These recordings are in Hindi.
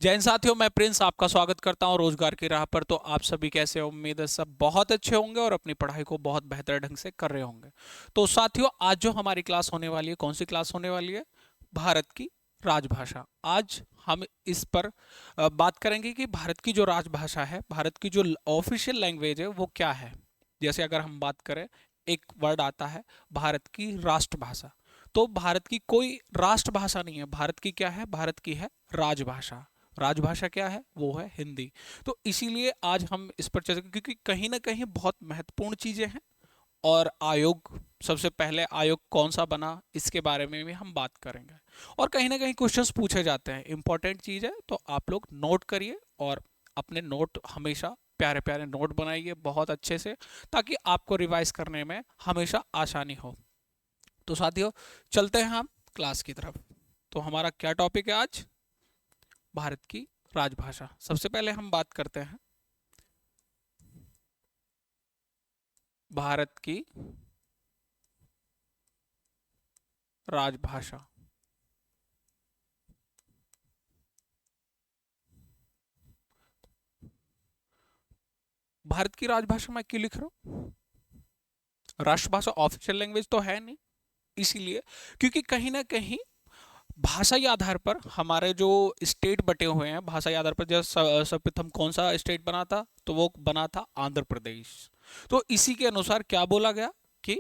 जय हिंद साथियों, मैं प्रिंस आपका स्वागत करता हूं रोजगार की राह पर। तो आप सभी कैसे हो? उम्मीद है सब बहुत अच्छे होंगे और अपनी पढ़ाई को बहुत बेहतर ढंग से कर रहे होंगे। तो साथियों, आज जो हमारी क्लास होने वाली है, कौन सी क्लास होने वाली है? भारत की राजभाषा। आज हम इस पर बात करेंगे कि भारत की जो राजभाषा है, भारत की जो ऑफिशियल लैंग्वेज है वो क्या है। जैसे अगर हम बात करें, एक वर्ड आता है भारत की राष्ट्रभाषा। तो भारत की कोई राष्ट्रभाषा नहीं है, भारत की क्या है? भारत की है राजभाषा। राजभाषा क्या है? वो है हिंदी। तो इसीलिए आज हम इस पर चर्चा, क्योंकि कहीं ना कहीं बहुत महत्वपूर्ण चीजें हैं। और आयोग, सबसे पहले आयोग कौन सा बना, इसके बारे में भी हम बात करेंगे। और कहीं ना कहीं क्वेश्चंस पूछे जाते हैं, इंपॉर्टेंट चीज है, तो आप लोग नोट करिए और अपने नोट हमेशा प्यारे प्यारे नोट बनाइए बहुत अच्छे से, ताकि आपको रिवाइज करने में हमेशा आसानी हो। तो साथियों, चलते हैं हम क्लास की तरफ। तो हमारा क्या टॉपिक है आज? भारत की राजभाषा। सबसे पहले हम बात करते हैं भारत की राजभाषा। भारत की राजभाषा मैं क्यों लिख रहा हूँ? राष्ट्रभाषा ऑफिशियल लैंग्वेज तो है नहीं, इसीलिए क्योंकि कहीं ना कहीं भाषाई आधार पर हमारे जो स्टेट बटे हुए हैं, भाषाई आधार पर जब सर्वप्रथम कौन सा स्टेट बना था, तो वो बना था आंध्र प्रदेश। तो इसी के अनुसार क्या बोला गया कि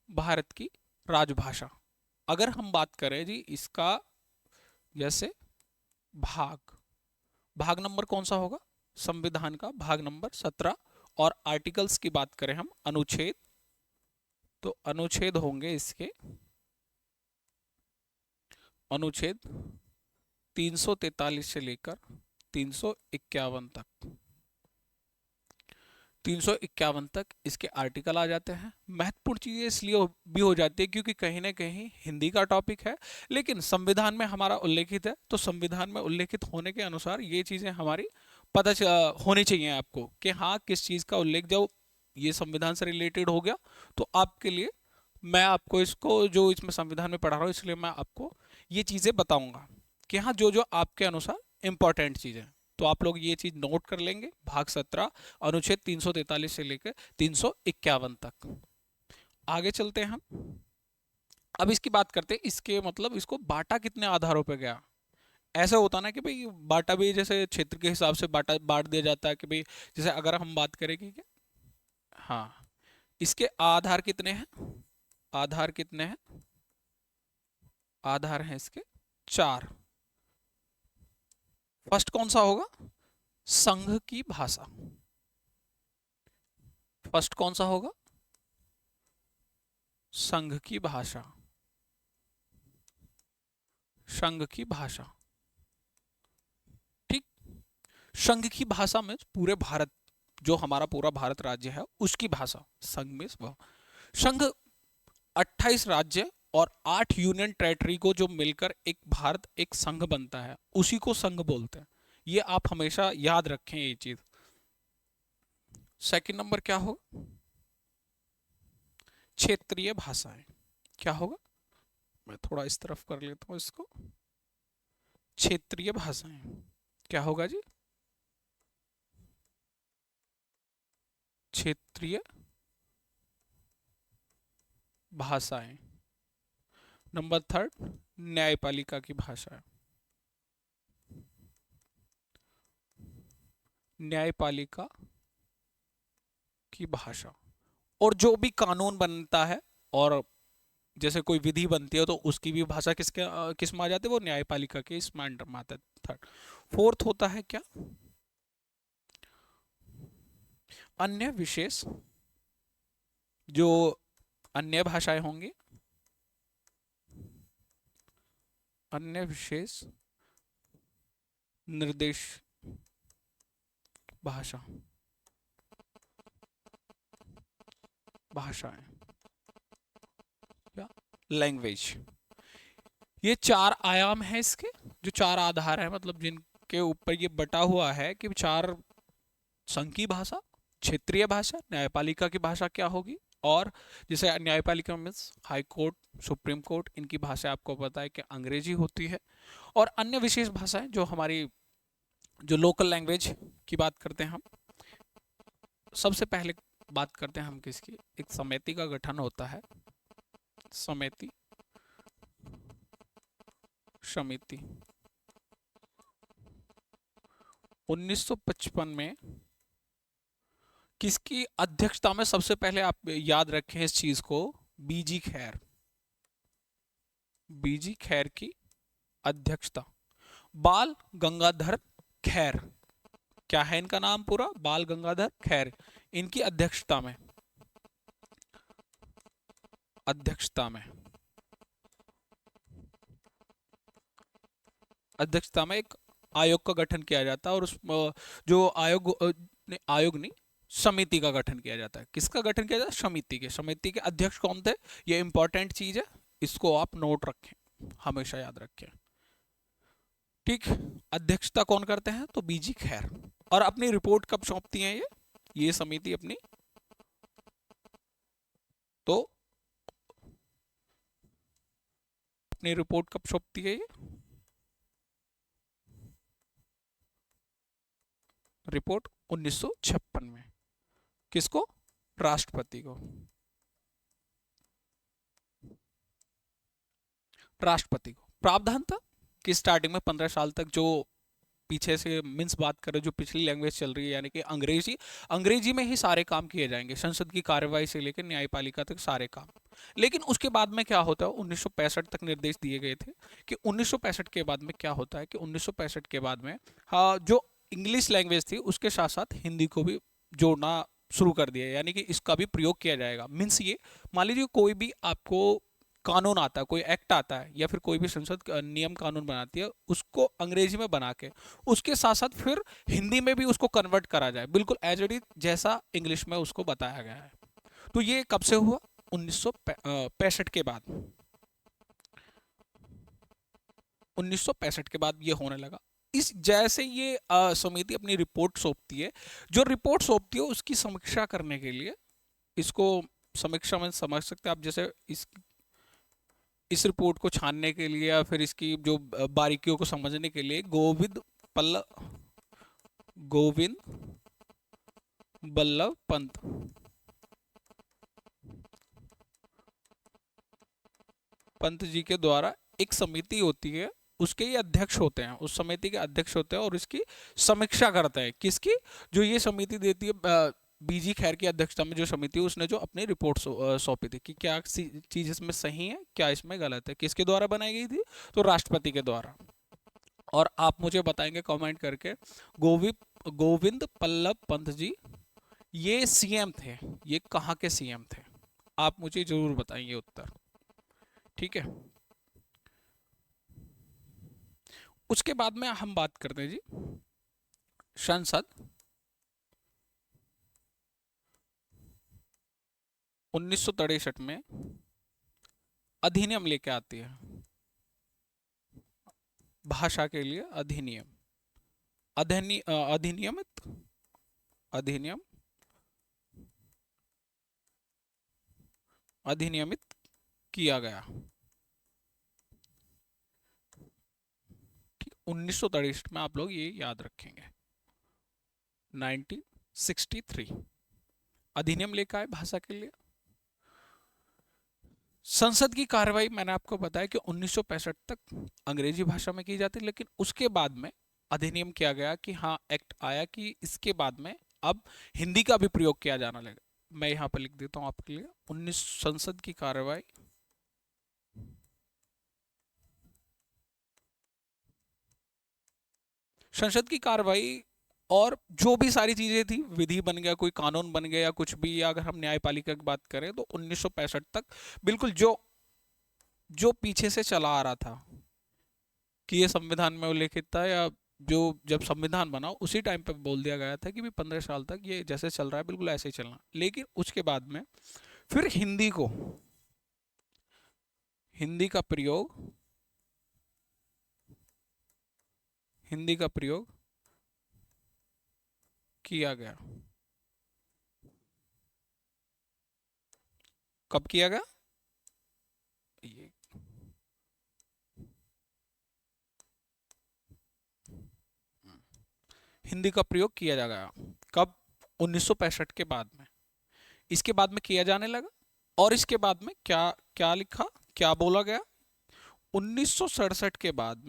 भारत की राजभाषा। अगर हम बात करें जी इसका, जैसे भाग भाग नंबर कौन सा होगा? संविधान का भाग नंबर 17। और आर्टिकल्स की बात करें हम, अनुच्छेद, तो अनुच्छेद होंगे इसके अनुच्छेद 343 से लेकर 351 तक। 351 तक इसके आर्टिकल आ जाते हैं। महत्वपूर्ण चीज़ें इसलिए भी हो जाती है क्योंकि कहीं ना कहीं हिंदी का टॉपिक है, लेकिन संविधान में हमारा उल्लेखित है, तो संविधान में उल्लेखित होने के अनुसार ये चीज़ें हमारी होनी चाहिए आपको कि हाँ, किस चीज़ का उल्लेख, जो ये संविधान से रिलेटेड हो गया, तो आपके लिए मैं आपको इसको, जो इसमें संविधान में पढ़ा रहा हूँ, इसलिए मैं आपको ये चीज़ें बताऊंगा कि हाँ, जो जो आपके अनुसार इंपॉर्टेंट चीज़ें। तो आप लोग ये चीज़ नोट कर लेंगे, भाग 17, अनुच्छेद 343 से लेकर 351 तक। आगे चलते हैं हम। अब इसकी बात करते हैं, इसके मतलब इसको बांटा कितने आधारों पे गया। ऐसा होता ना कि भाई बांटा भी जैसे क्षेत्र के हिसाब से बांटा बांट दिया जाता है कि भाई, जैसे अगर हम बात करें कि क्या, हाँ, इसके आधार कितने हैं? आधार कितने हैं? आधार हैं इसके 4। फर्स्ट कौन सा होगा? संघ की भाषा। फर्स्ट कौन सा होगा? संघ की भाषा। संघ की भाषा, ठीक। संघ की भाषा में पूरे भारत, जो हमारा पूरा भारत राज्य है, उसकी भाषा संघ में संघ 28 राज्य और 8 यूनियन टेरिटरी को जो मिलकर एक भारत, एक संघ बनता है, उसी को संघ बोलते हैं। ये आप हमेशा याद रखें ये चीज। सेकंड नंबर क्या होगा? क्षेत्रीय भाषाएं। क्या होगा? मैं थोड़ा इस तरफ कर लेता हूं इसको। क्षेत्रीय भाषाएं क्या होगा जी? क्षेत्रीय भाषाएं। नंबर थर्ड, न्यायपालिका की भाषा। न्यायपालिका की भाषा। और जो भी कानून बनता है, और जैसे कोई विधि बनती है, तो उसकी भी भाषा किसके किस में आ जाती है? वो न्यायपालिका के इसमें अंडर में आता है। थर्ड। फोर्थ होता है क्या? अन्य विशेष, जो अन्य भाषाएं होंगी, अन्य विशेष निर्देश भाषा, भाषाएं या लैंग्वेज। ये 4 आयाम है इसके, जो 4 आधार है, मतलब जिनके ऊपर ये बटा हुआ है कि 4 संघ की भाषा, क्षेत्रीय भाषा, न्यायपालिका की भाषा क्या होगी, और जैसे न्यायपालिका means high court, supreme court, इनकी भाषा आपको पता है कि अंग्रेजी होती है। और अन्य विशेष भाषाएं जो हमारी जो लोकल लैंग्वेज की बात करते हैं हम, सबसे पहले बात करते हैं हम किसकी, एक समिति का गठन होता है, समिति, समिति 1955 में किसकी अध्यक्षता में, सबसे पहले आप याद रखें इस चीज को, बीजी खैर, बीजी खैर की अध्यक्षता, बाल गंगाधर खैर, क्या है इनका नाम पूरा, बाल गंगाधर खैर, इनकी अध्यक्षता में, अध्यक्षता में, अध्यक्षता में एक आयोग का गठन किया जाता है, और उस जो आयोग आयोग नहीं, समिति का गठन किया जाता है। किसका गठन किया जाता है, समिति के। समिति के अध्यक्ष कौन थे, ये इंपॉर्टेंट चीज है, इसको आप नोट रखें, हमेशा याद रखें। ठीक, अध्यक्षता कौन करते हैं, तो बीजी खैर। और अपनी रिपोर्ट कब सौंपती है ये समिति अपनी, तो अपनी रिपोर्ट कब सौंपती है ये, रिपोर्ट 1956 में, किसको, राष्ट्रपति को, राष्ट्रपति को। प्रावधान था कि स्टार्टिंग में 15 साल तक जो पीछे से मीन्स बात करें, जो पिछली लैंग्वेज चल रही है यानी कि अंग्रेजी, अंग्रेजी में ही सारे काम किए जाएंगे, संसद की कार्यवाही से लेकर न्यायपालिका तक सारे काम। लेकिन उसके बाद में क्या होता है, 1965 तक निर्देश दिए गए थे कि 1965 के बाद में क्या होता है कि 1965 के बाद में, हाँ, जो इंग्लिश लैंग्वेज थी उसके साथ साथ हिंदी को भी जोड़ना शुरू कर दिया, यानी कि इसका भी प्रयोग किया जाएगा। मीन्स ये, मान लीजिए कोई भी आपको कानून आता है, कोई एक्ट आता है, या फिर कोई भी संसद नियम कानून बनाती है, उसको अंग्रेजी में बना के उसके साथ साथ फिर हिंदी में भी उसको कन्वर्ट करा जाए, बिल्कुल एज इट इज जैसा इंग्लिश में उसको बताया गया है। तो ये कब से हुआ, 1965 के बाद, 1965 के बाद ये होने लगा। इस जैसे ये समिति अपनी रिपोर्ट सौंपती है, जो रिपोर्ट सौंपती है उसकी समीक्षा करने के लिए, इसको समीक्षा में समझ सकते हैं आप, जैसे इस रिपोर्ट को छानने के लिए या फिर इसकी जो बारीकियों को समझने के लिए गोविंद बल्लभ पंत, पंत जी के द्वारा एक समिति होती है, उसके ये अध्यक्ष होते हैं, उस समिति के अध्यक्ष होते हैं, और इसकी समीक्षा करते हैं, किसकी, जो ये समिति देती है, बीजी खैर की अध्यक्षता में जो समिति, उसने जो अपनी रिपोर्ट सौंपी थी कि क्या चीज इसमें सही है, क्या इसमें गलत है, किसके द्वारा बनाई गई थी, तो राष्ट्रपति के द्वारा। और आप मुझे बताएंगे कमेंट करके, गोविंद बल्लभ पंत जी ये सीएम थे, ये कहाँ के सीएम थे, आप मुझे जरूर बताएंगे उत्तर। ठीक है, उसके बाद में हम बात करते हैं जी, संसद 1963 में अधिनियम लेके आती है, भाषा के लिए अधिनियम, अधिनियमित, अधिनियम, अधिनियमित किया गया। 1963 में, आप लोग ये याद रखेंगे, 1963 अधिनियम लेकर आए भाषा के लिए। संसद की कार्रवाई मैंने आपको बताया कि 1965 तक अंग्रेजी भाषा में की जाती, लेकिन उसके बाद में अधिनियम किया गया कि हाँ, एक्ट आया कि इसके बाद में अब हिंदी का भी प्रयोग किया जाना लगा। मैं यहाँ पर लिख देता हूँ आपके लिए, 19 संसद की कार्रवाई, संसद की कार्रवाई, और जो भी सारी चीजें थी, विधि बन गया, कोई कानून बन गया या कुछ भी, या अगर हम न्यायपालिका की बात करें तो 1965 तक बिल्कुल जो जो पीछे से चला आ रहा था कि ये संविधान में उल्लेखित था, या जो जब संविधान बना उसी टाइम पे बोल दिया गया था कि भी 15 साल तक ये जैसे चल रहा है बिल्कुल ऐसे ही चलना। लेकिन उसके बाद में फिर हिंदी का प्रयोग, हिंदी का प्रयोग किया गया। कब किया गया, ये हिंदी का प्रयोग किया जा गया। कब? 1965 के बाद में। इसके बाद में किया जाने लगा। और इसके बाद में क्या क्या लिखा, क्या बोला गया? 1967 के बाद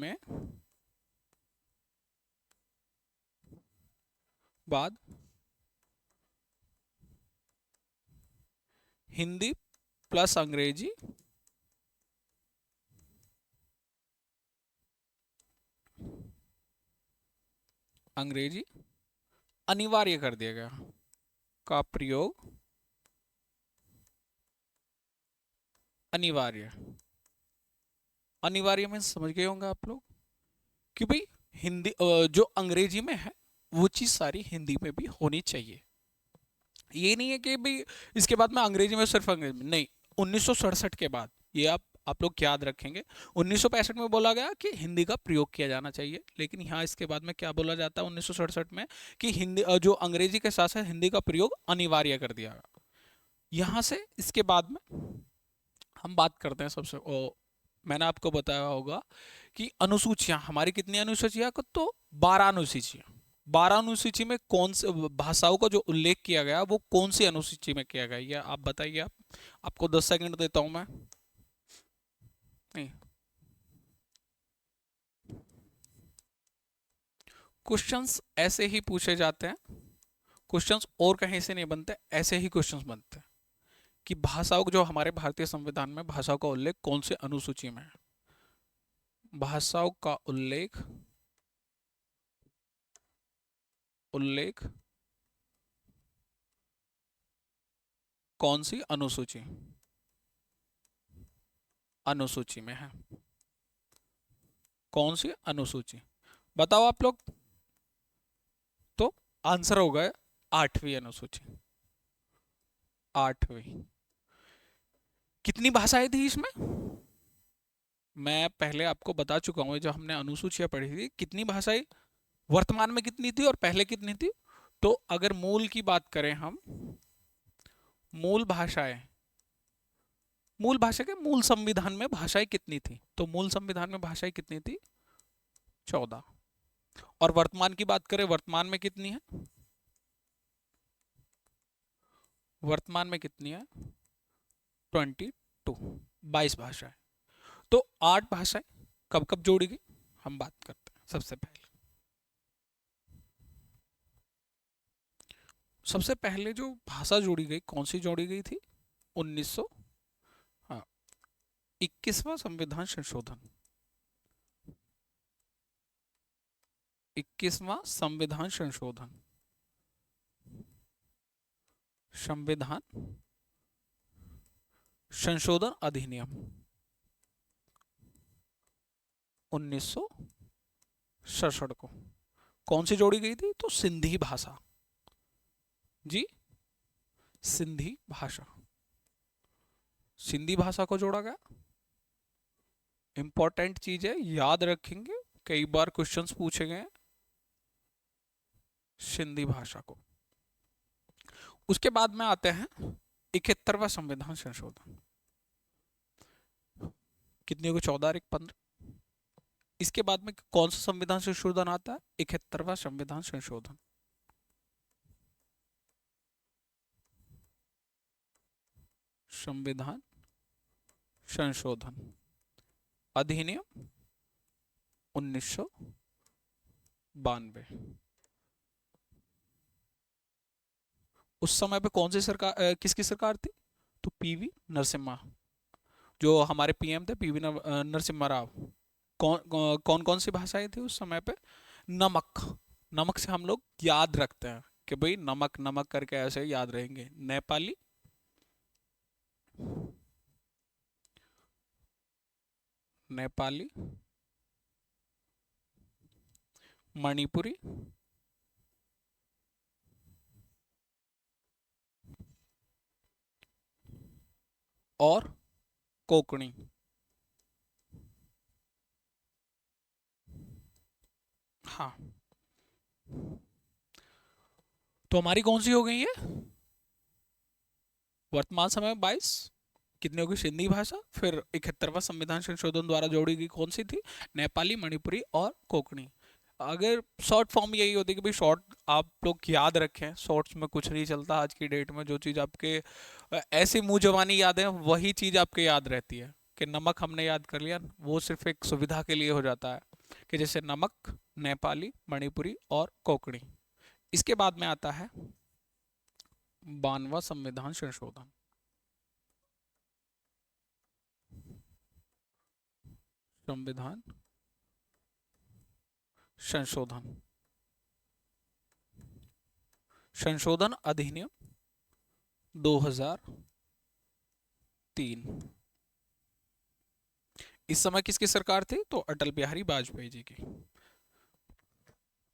हिंदी प्लस अंग्रेजी अनिवार्य कर दिया गया। का प्रयोग अनिवार्य। अनिवार्य में समझ गए होंगे आप लोग कि भाई हिंदी जो अंग्रेजी में है वो चीज सारी हिंदी में भी होनी चाहिए। ये नहीं है कि भाई इसके बाद में अंग्रेजी में सिर्फ अंग्रेजी में नहीं। 1967 के बाद ये आप लोग याद रखेंगे। 1965 में बोला गया कि हिंदी का प्रयोग किया जाना चाहिए, लेकिन यहाँ इसके बाद में क्या बोला जाता है 1967 में कि हिंदी जो अंग्रेजी के साथ साथ हिंदी का प्रयोग अनिवार्य कर दिया गया। यहाँ से इसके बाद में हम बात करते हैं सबसे मैंने आपको बताया होगा कि अनुसूचियां हमारी कितनी अनुसूचियां को, तो 12 अनुसूचियां। 12 अनुसूची में कौन से भाषाओं का जो उल्लेख किया गया वो कौन सी अनुसूची में किया गया, ये आप बताइए। आपको 10 सेकंड देता हूं मैं। नहीं, क्वेश्चंस ऐसे ही पूछे जाते हैं। क्वेश्चंस और कहीं से नहीं बनते, ऐसे ही क्वेश्चंस बनते हैं कि भाषाओं जो हमारे भारतीय संविधान में भाषाओं का उल्लेख कौन से अनुसूची में है। भाषाओं का उल्लेख कौन सी अनुसूची में है? कौन सी अनुसूची बताओ आप लोग। तो आंसर होगा 8वीं अनुसूची। 8वीं। कितनी भाषाएं थी इसमें? मैं पहले आपको बता चुका हूं, जो हमने अनुसूचियां पढ़ी थी कितनी भाषाएं वर्तमान में कितनी थी और पहले कितनी थी। तो अगर मूल की बात करें हम, मूल भाषाएं, मूल भाषा के मूल संविधान में भाषाएं कितनी थी, तो मूल संविधान में भाषाएं कितनी थी? 14। और वर्तमान की बात करें, वर्तमान में कितनी है? वर्तमान में कितनी है? 22। 22 भाषाएं। तो 8 भाषाएं कब कब जोड़ी गई हम बात करते हैं। सबसे पहले जो भाषा जोड़ी गई कौन सी जोड़ी गई थी? 1900 हाँ 21वां संविधान संशोधन। 21वां संविधान संशोधन। संविधान संशोधन अधिनियम 1967 को कौन सी जोड़ी गई थी? तो सिंधी भाषा जी, सिंधी भाषा। सिंधी भाषा को जोड़ा गया। इंपॉर्टेंट चीज है, याद रखेंगे, कई बार क्वेश्चंस पूछे गए हैं सिंधी भाषा को। उसके बाद में आते हैं 71वां संविधान संशोधन। कितनी होगी? 14 और 1 15। इसके बाद में कौन सा संविधान संशोधन आता है? 71वां संविधान संशोधन। संविधान संशोधन अधिनियम 1992। उस समय पे कौन सी सरकार, किसकी सरकार थी? तो पीवी नरसिम्हा, जो हमारे पीएम थे, पीवी नरसिम्हा राव। कौन कौन सी भाषाएं थी उस समय पे? नमक। नमक से हम लोग याद रखते हैं कि भाई नमक नमक करके ऐसे याद रहेंगे। नेपाली, मणिपुरी और कोंकणी। हाँ, तो हमारी कौन सी हो गई है वर्तमान समय में? 22। कितनी होगी? सिंधी भाषा। फिर 71वां संविधान संशोधन द्वारा जोड़ी गई कौन सी थी? नेपाली, मणिपुरी और कोंकणी। अगर शॉर्ट फॉर्म यही होती है कि भाई शॉर्ट आप लोग याद रखें, शॉर्ट्स में कुछ नहीं चलता आज की डेट में। जो चीज़ आपके ऐसी मुंह जबानी याद है वही चीज़ आपके याद रहती है। कि नमक हमने याद कर लिया, वो सिर्फ एक सुविधा के लिए हो जाता है, कि जैसे नमक, नेपाली, मणिपुरी और कोंकणी। इसके बाद में आता है 92वां संविधान संशोधन। संविधान संशोधन, संशोधन अधिनियम 2003। इस समय किसकी सरकार थी? तो अटल बिहारी वाजपेयी जी की।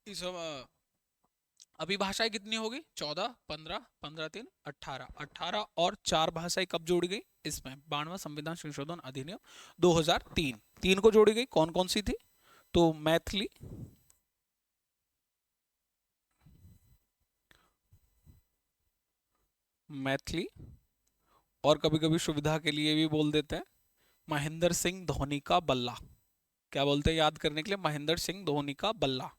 इस समय अभी भाषाएं कितनी होगी? 14, 15, 15 3 18, 18 और 4 भाषाएं कब जोड़ी गई? इसमें 92वां संविधान संशोधन अधिनियम 2003। तीन को जोड़ी गई, कौन कौन सी थी? तो मैथिली, मैथिली, और कभी कभी सुविधा के लिए भी बोल देते हैं महेंद्र सिंह धोनी का बल्ला। क्या बोलते हैं याद करने के लिए? महेंद्र सिंह धोनी का बल्ला।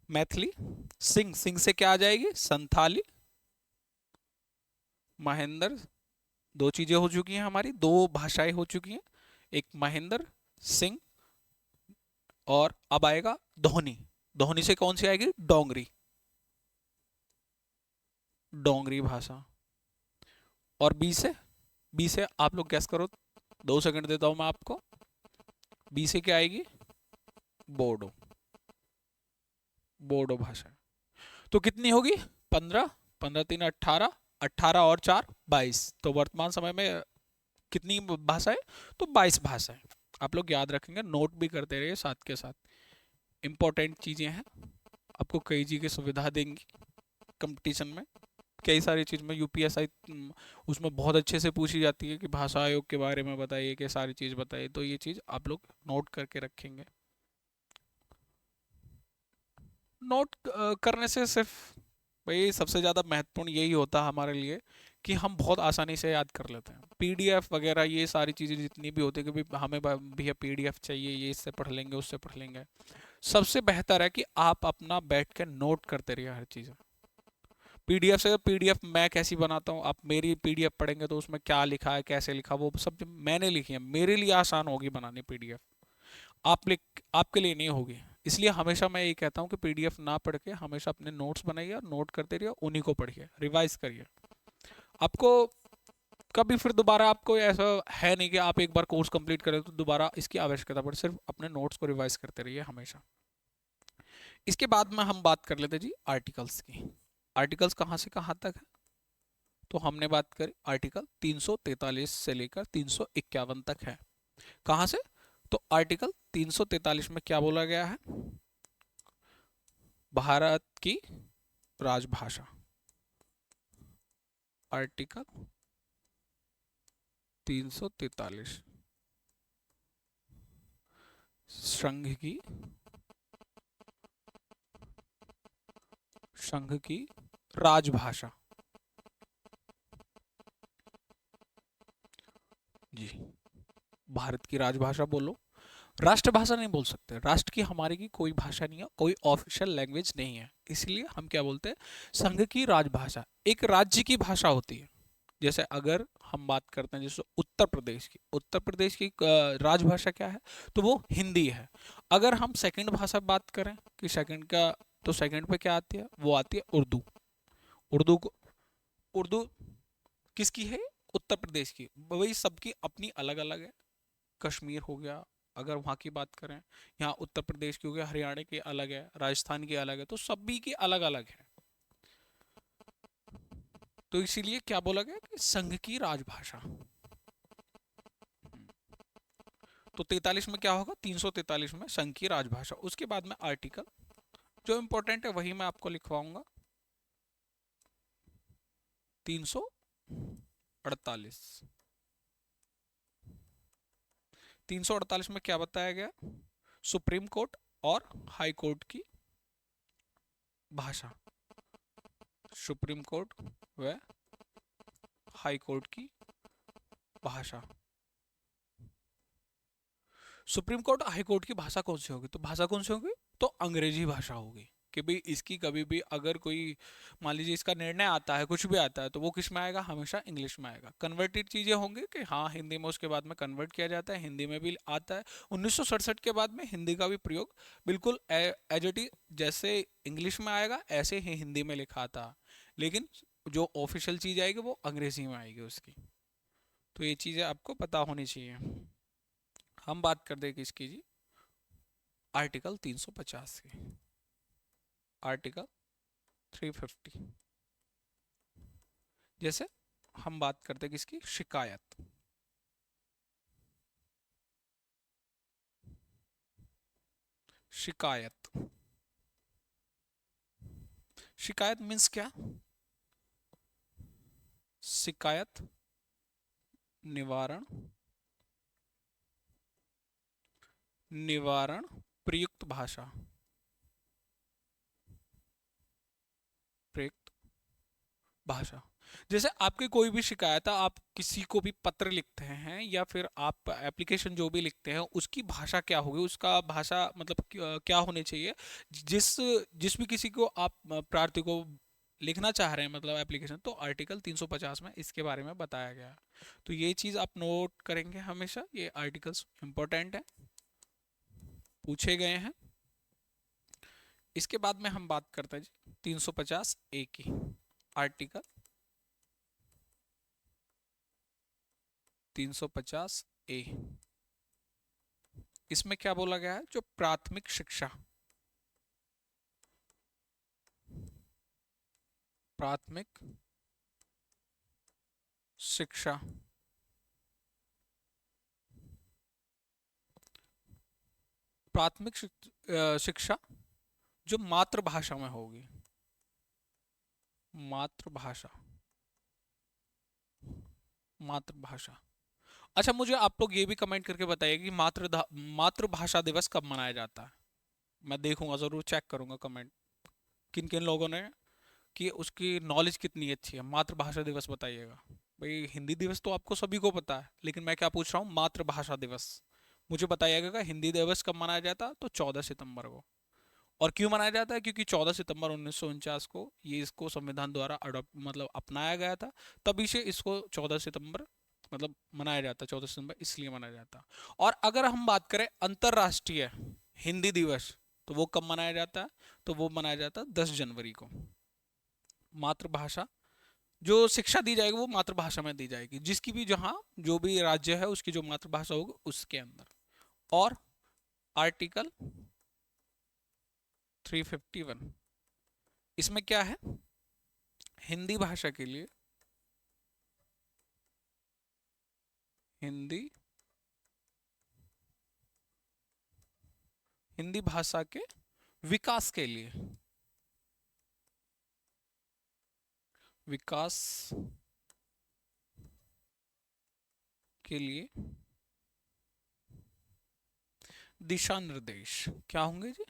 मैथिली, सिंह, सिंह से क्या आ जाएगी? संथाली। महेंद्र, दो चीजें हो चुकी हैं हमारी, दो भाषाएं हो चुकी हैं, एक महेंद्र सिंह, और अब आएगा धोनी। धोनी से कौन सी आएगी? डोंगरी, डोंगरी भाषा। और बी से, बी से आप लोग गैस करो, 2 सेकंड देता हूं मैं आपको। बी से क्या आएगी? बोडो, बोडो भाषा। तो कितनी होगी? 15, 15 3 18, 18 और 4 22। तो वर्तमान समय में कितनी भाषाएं? तो 22 भाषाएं। आप लोग याद रखेंगे, नोट भी करते रहिए साथ के साथ। इंपॉर्टेंट चीजें हैं, आपको कई जी की सुविधा देंगी कंपटीशन में। कई सारी चीज़ में यूपीएसआई उसमें बहुत अच्छे से पूछी जाती है कि भाषा आयोग के बारे में बताइए, कि सारी चीज़ बताइए। तो ये चीज़ आप लोग नोट करके रखेंगे। नोट करने से सिर्फ भाई सबसे ज़्यादा महत्वपूर्ण यही होता है हमारे लिए कि हम बहुत आसानी से याद कर लेते हैं। पीडीएफ वगैरह ये सारी चीज़ें जितनी भी होती है कि भाई हमें भैया पीडीएफ चाहिए, ये इससे पढ़ लेंगे उससे पढ़ लेंगे। सबसे बेहतर है कि आप अपना बैठ के नोट करते रहिए हर चीज़। पीडीएफ से, पीडीएफ मैं कैसी बनाता हूँ, आप मेरी पीडीएफ पढ़ेंगे तो उसमें क्या लिखा है, कैसे लिखा, वो सब जो मैंने लिखी है मेरे लिए आसान होगी बनानी पीडीएफ। आप लिख, आपके लिए नहीं होगी। इसलिए हमेशा मैं ये कहता हूँ कि पीडीएफ ना पढ़ के हमेशा अपने नोट्स बनाइए और नोट करते रहिए, उन्हीं को पढ़िए, रिवाइज करिए। आपको कभी फिर दोबारा, आपको ऐसा है नहीं कि आप एक बार कोर्स कंप्लीट करें तो दोबारा इसकी आवश्यकता पड़े, सिर्फ अपने नोट्स को रिवाइज करते रहिए हमेशा। इसके बाद में हम बात कर लेते हैं जी आर्टिकल्स की। आर्टिकल्स कहाँ से कहाँ तक है? तो हमने बात करी आर्टिकल 343 से लेकर 351 तक है। कहाँ से? तो आर्टिकल 343 में क्या बोला गया है? भारत की राजभाषा। आर्टिकल 343, संघ की राजभाषा। जी, भारत की राजभाषा बोलो। राष्ट्रभाषा नहीं बोल सकते, राष्ट्र की हमारी की कोई भाषा नहीं है, कोई ऑफिशियल लैंग्वेज नहीं है, इसलिए हम क्या बोलते हैं? संघ की राजभाषा। एक राज्य की भाषा होती है। जैसे अगर हम बात करते हैं जैसे उत्तर प्रदेश की, उत्तर प्रदेश की राजभाषा क्या है? तो वो हिंदी है। अगर हम सेकंड भाषा बात करें कि सेकंड का, तो सेकंड पे क्या आती है? वो आती है उर्दू। उर्दू को, उर्दू किसकी है? उत्तर प्रदेश की। वही सबकी अपनी अलग अलग है। कश्मीर हो गया, अगर वहाँ की बात करें, यहाँ उत्तर प्रदेश की हो गया, हरियाणा की अलग है, राजस्थान की अलग है, तो सभी की अलग अलग है। तो इसीलिए क्या बोला गया कि संघ की राजभाषा। तो 43 में क्या होगा? 343 में संघ की राजभाषा। उसके बाद में आर्टिकल जो इंपॉर्टेंट है वही मैं आपको लिखवाऊंगा। 348, 348 में क्या बताया गया? सुप्रीम कोर्ट और हाई कोर्ट की भाषा। सुप्रीम कोर्ट व हाई कोर्ट की भाषा। सुप्रीम कोर्ट हाई कोर्ट की भाषा कौन सी होगी? तो भाषा कौन सी होगी? तो अंग्रेजी भाषा होगी। कि भाई इसकी कभी भी अगर कोई, मान लीजिए इसका निर्णय आता है, कुछ भी आता है, तो वो किस में आएगा, हमेशा इंग्लिश में आएगा। कन्वर्टेड चीज़ें होंगी कि हाँ हिंदी में उसके बाद में कन्वर्ट किया जाता है, हिंदी में भी आता है। 1967 के बाद में हिंदी का भी प्रयोग बिल्कुल एज इट इज जैसे इंग्लिश में आएगा ऐसे ही हिंदी में लिखा था, लेकिन जो ऑफिशियल चीज़ आएगी वो अंग्रेजी में आएगी उसकी। तो ये चीज़ें आपको पता होनी चाहिए। हम बात कर दें किसकी जी, आर्टिकल 350 की। आर्टिकल 350, जैसे हम बात करते हैं किसकी, शिकायत। शिकायत, शिकायत मीन्स क्या, शिकायत निवारण, निवारण प्रयुक्त भाषा, प्रयुक्त भाषा। जैसे आपकी कोई भी शिकायत है, आप किसी को भी पत्र लिखते हैं या फिर आप एप्लीकेशन जो भी लिखते हैं, उसकी भाषा क्या होगी, उसका भाषा मतलब क्या होनी चाहिए। जिस जिस भी किसी को आप प्रार्थी को लिखना चाह रहे हैं मतलब एप्लीकेशन, तो आर्टिकल 350 में इसके बारे में बताया गया है। तो ये चीज़ आप नोट करेंगे हमेशा, ये आर्टिकल्स इंपॉर्टेंट है, पूछे गए हैं। इसके बाद में हम बात करते हैं जी 350 ए की। आर्टिकल 350 ए, इसमें क्या बोला गया है, जो प्राथमिक शिक्षा, प्राथमिक शिक्षा, प्राथमिक शिक्षा जो मातृभाषा में होगी, मातृभाषा, मातृभाषा। अच्छा मुझे आप लोग ये भी कमेंट करके बताइए कि मातृभाषा दिवस कब मनाया जाता है। मैं देखूंगा, जरूर चेक करूंगा कमेंट, किन किन लोगों ने, कि उसकी नॉलेज कितनी अच्छी है। मातृभाषा दिवस बताइएगा। भाई हिंदी दिवस तो आपको सभी को पता है, लेकिन मैं क्या पूछ रहा हूँ, मातृभाषा दिवस मुझे बताइएगा। हिंदी दिवस कब मनाया जाता है, तो 14 सितंबर को। और क्यों मनाया जाता है, क्योंकि 14 सितंबर 1949 को ये इसको संविधान द्वारा अडोप्ट मतलब अपनाया गया था, तभी से इसको 14 सितंबर मतलब मनाया जाता है। 14 सितंबर इसलिए मनाया जाता है। और अगर हम बात करें अंतर्राष्ट्रीय हिंदी दिवस, तो वो कब मनाया जाता है, तो वो मनाया जाता है 10 जनवरी को। मातृभाषा जो शिक्षा दी जाएगी वो मातृभाषा में दी जाएगी, जिसकी भी जहाँ जो भी राज्य है उसकी जो मातृभाषा होगी उसके अंदर। और आर्टिकल 351, इसमें क्या है, हिंदी भाषा के लिए, हिंदी हिंदी भाषा के विकास के लिए, विकास के लिए दिशा निर्देश क्या होंगे जी,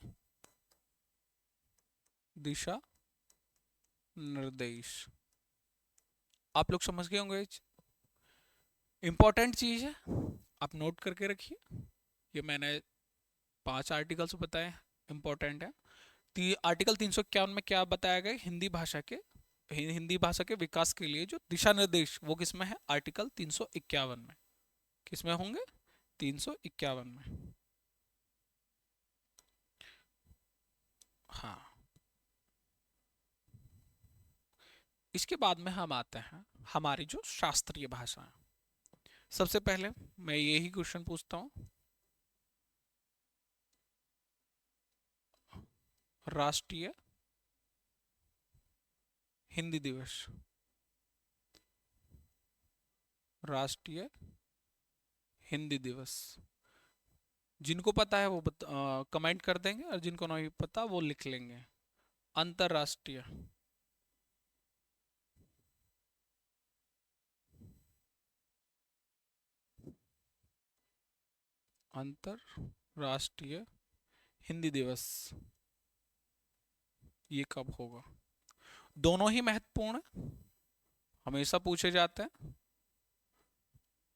दिशा निर्देश। आप लोग समझ गए होंगे, इंपॉर्टेंट चीज है, आप नोट करके रखिए। ये मैंने 5 आर्टिकल्स बताए, इंपॉर्टेंट है। आर्टिकल 351 में क्या बताया गया, हिंदी भाषा के, हिंदी भाषा के विकास के लिए जो दिशा निर्देश, वो किस में है, आर्टिकल 351 में। किस में होंगे, 351 में। हाँ, इसके बाद में हम आते हैं हमारी जो शास्त्रीय भाषा है। सबसे पहले मैं यही क्वेश्चन पूछता हूँ, राष्ट्रीय हिंदी दिवस, राष्ट्रीय हिंदी दिवस। जिनको पता है वो कमेंट कर देंगे, और जिनको नहीं पता वो लिख लेंगे। अंतरराष्ट्रीय, अंतरराष्ट्रीय हिंदी दिवस ये कब होगा। दोनों ही महत्वपूर्ण है, हमेशा पूछे जाते हैं।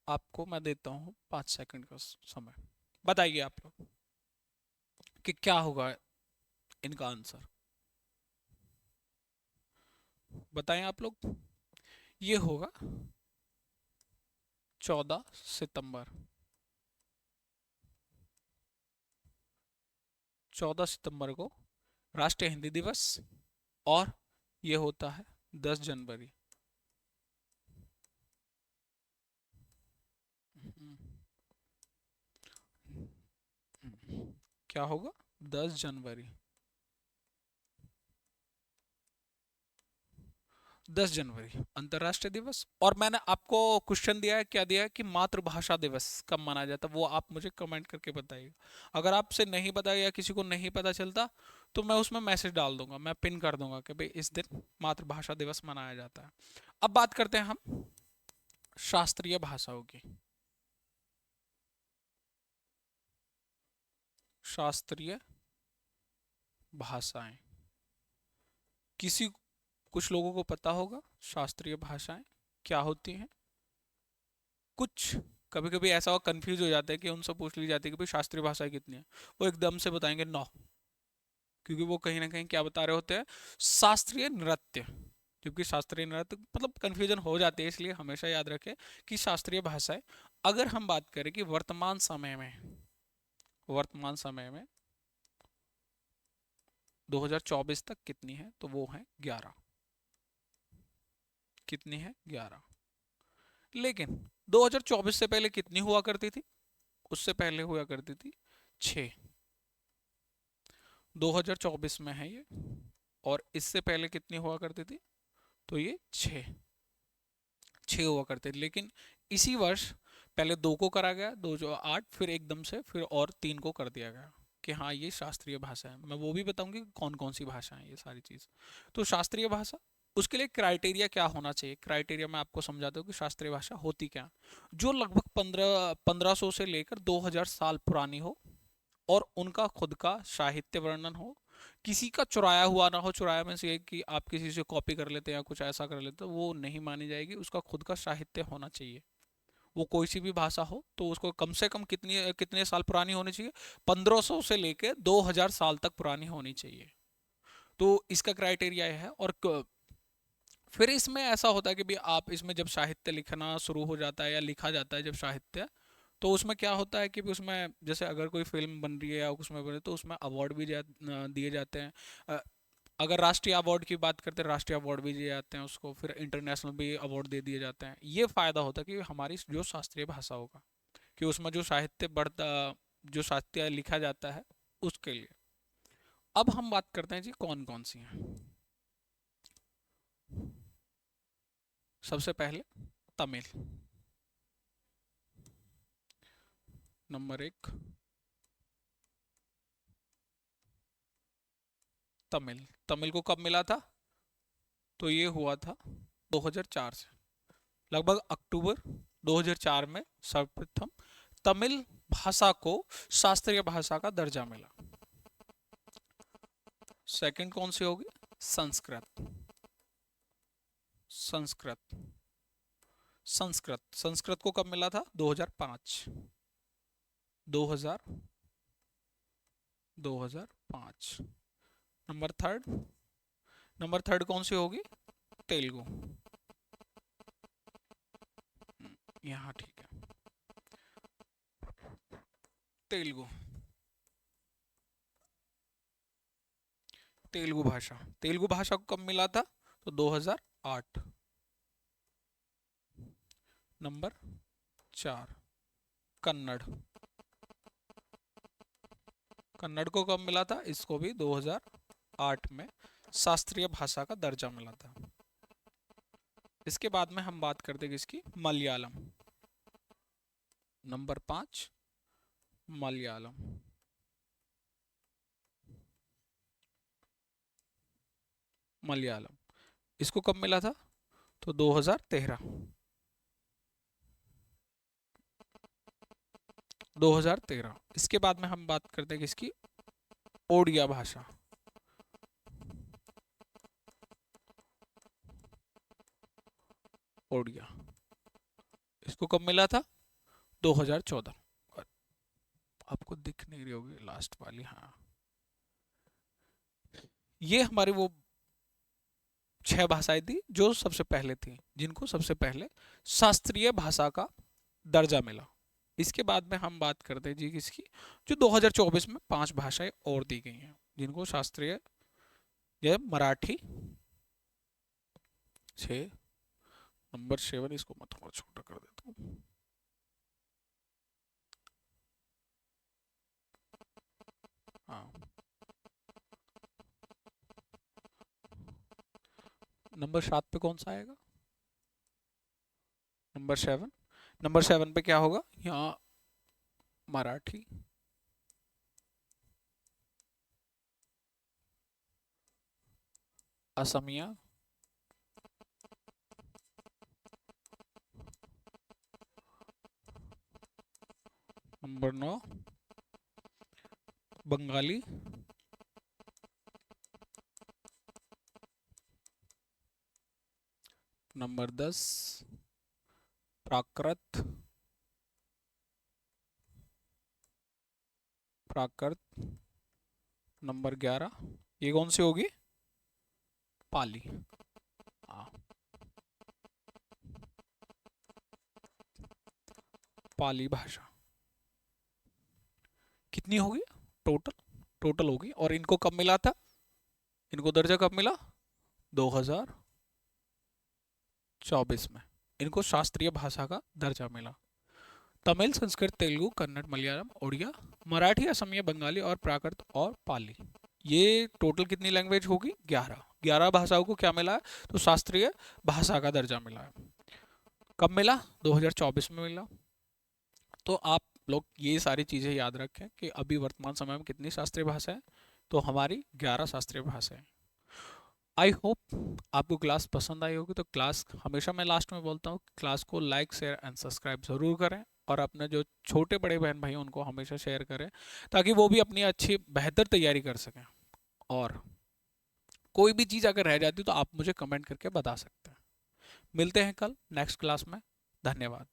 आपको मैं देता हूँ 5 सेकंड का समय, बताइए आप लोग कि क्या होगा इनका आंसर बताएं आप लोग। ये होगा 14 सितंबर। 14 सितंबर को राष्ट्रीय हिंदी दिवस, और ये होता है 10 जनवरी। क्या होगा? 10 जनवरी। 10 जनवरी अंतर्राष्ट्रीय दिवस। और मैंने आपको क्वेश्चन दिया है, क्या दिया है कि मातृभाषा दिवस कब मनाया जाता है, वो आप मुझे कमेंट करके बताइएगा। अगर आपसे नहीं पता या किसी को नहीं पता चलता तो मैं उसमें मैसेज डाल दूंगा, मैं पिन कर दूंगा कि भाई इस दिन मातृभाषा दिवस मनाया जाता है। अब बात करते हैं हम शास्त्रीय भाषाओं की। शास्त्रीय भाषाएं, किसी कुछ लोगों को पता होगा शास्त्रीय भाषाएं क्या होती हैं। कुछ कभी कभी ऐसा हो कंफ्यूज हो जाता है कि उनसे पूछ ली जाती है कि भाई शास्त्रीय भाषाएं कितनी है, वो एकदम से बताएंगे 9, क्योंकि वो कहीं ना कहीं क्या बता रहे होते हैं, शास्त्रीय नृत्य। क्योंकि शास्त्रीय नृत्य मतलब कंफ्यूजन हो जाती है, इसलिए हमेशा याद रखें कि शास्त्रीय भाषाएं। अगर हम बात करें कि वर्तमान समय में 2024 तक कितनी है, तो वो है 11। कितनी है? 11। लेकिन 2024 से पहले कितनी हुआ करती थी? उससे पहले हुआ करती थी 6। 2024 में है ये, और इससे पहले कितनी हुआ करती थी? तो ये 6। 6 हुआ करते थे, लेकिन इसी वर्ष पहले 2 को करा गया, 2008, फिर एकदम से फिर और 3 को कर दिया गया कि हाँ ये शास्त्रीय भाषा है। मैं वो भी बताऊंगी कौन कौन सी भाषा है ये सारी चीज़। तो शास्त्रीय भाषा, उसके लिए क्राइटेरिया क्या होना चाहिए? क्राइटेरिया मैं आपको समझाता हूँ कि शास्त्रीय भाषा होती क्या। जो लगभग 1500 से लेकर 2000 साल पुरानी हो, और उनका खुद का साहित्य वर्णन हो, किसी का चुराया हुआ ना हो। चुराया में से कि आप किसी से कॉपी कर लेते हैं या कुछ ऐसा कर लेते हैं, वो नहीं मानी जाएगी। उसका खुद का साहित्य होना चाहिए। वो कोई सी भी भाषा हो तो उसको कम से कम कितनी कितने साल पुरानी होनी चाहिए? 1500 से लेकर 2000 साल तक पुरानी होनी चाहिए। तो इसका क्राइटेरिया है। और फिर इसमें ऐसा होता है कि भी आप इसमें जब साहित्य लिखना शुरू हो जाता है या लिखा जाता है जब साहित्य, तो उसमें क्या होता है कि भी उसमें जैसे अगर कोई फिल्म बन रही है या उसमें बन रही है तो उसमें अवार्ड भी दिए जाते हैं। अ, अगर राष्ट्रीय अवार्ड की बात करते हैं, राष्ट्रीय अवार्ड भी दिए जाते हैं उसको, फिर इंटरनेशनल भी अवार्ड दे दिए जाते हैं। ये फायदा होता है कि हमारी जो शास्त्रीय भाषा होगा, कि उसमें जो साहित्य बढ़ता, जो साहित्य लिखा जाता है उसके लिए। अब हम बात करते हैं जी कौन कौन सी हैं। सबसे पहले तमिल। नंबर 1 तमिल। तमिल को कब मिला था? तो ये हुआ था 2004 से, लगभग अक्टूबर 2004 में सर्वप्रथम तमिल भाषा को शास्त्रीय भाषा का दर्जा मिला। सेकंड कौन सी होगी? संस्कृत। संस्कृत। संस्कृत संस्कृत को कब मिला था? 2005। 2000 2005। नंबर थर्ड कौन सी होगी? तेलुगु। यहाँ ठीक है, तेलुगु। तेलुगु भाषा को कब मिला था? तो 2008। नंबर 4 कन्नड़। कन्नड़ को कब मिला था? इसको भी 2008 में शास्त्रीय भाषा का दर्जा मिला था। इसके बाद में हम बात करते हैं किसकी? मलयालम। नंबर 5 मलयालम। मलयालम, इसको कब मिला था? तो 2013। 2013। इसके बाद में हम बात करते हैं किसकी? ओडिया भाषा। ओडिया, इसको कब मिला था? 2014। आपको दिख नहीं रही होगी लास्ट वाली, हाँ। ये हमारी वो 6 भाषाएं थी जो सबसे पहले थी, जिनको सबसे पहले शास्त्रीय भाषा का दर्जा मिला। इसके बाद में हम बात करते हैं जी किसकी, जो 2024 में 5 भाषाएं और दी गई हैं जिनको शास्त्रीय, ये मराठी 6, नंबर 7, इसको मैं थोड़ा छोटा कर देता हूँ। हाँ, नंबर 7 पे कौन सा आएगा, नंबर 7। नंबर 7 पे क्या होगा यहाँ, मराठी, असमिया, नंबर 9 बंगाली, नंबर 10 प्राकृत, प्राकृत, नंबर 11 ये कौन सी होगी, पाली। हाँ, पाली भाषा कितनी होगी टोटल, टोटल होगी। और इनको कब मिला था, इनको दर्जा कब मिला, 2024 में इनको शास्त्रीय भाषा का दर्जा मिला। तमिल, संस्कृत, तेलुगु, कन्नड़, मलयालम, उड़िया, मराठी, असमिया, बंगाली और प्राकृत और पाली, ये टोटल कितनी लैंग्वेज होगी, 11। 11 भाषाओं को क्या मिला है, तो शास्त्रीय भाषा का दर्जा मिला है। कब मिला, 2024 में मिला। तो आप लोग ये सारी चीज़ें याद रखें कि अभी वर्तमान समय में कितनी शास्त्रीय भाषा है, तो हमारी 11 शास्त्रीय भाषाएं। आई होप आपको क्लास पसंद आई होगी। तो क्लास हमेशा मैं लास्ट में बोलता हूँ, क्लास को लाइक शेयर एंड सब्सक्राइब ज़रूर करें, और अपने जो छोटे बड़े बहन भाई उनको हमेशा शेयर करें, ताकि वो भी अपनी अच्छी बेहतर तैयारी कर सकें। और कोई भी चीज़ अगर रह जाती है तो आप मुझे कमेंट करके बता सकते हैं। मिलते हैं कल नेक्स्ट क्लास में। धन्यवाद।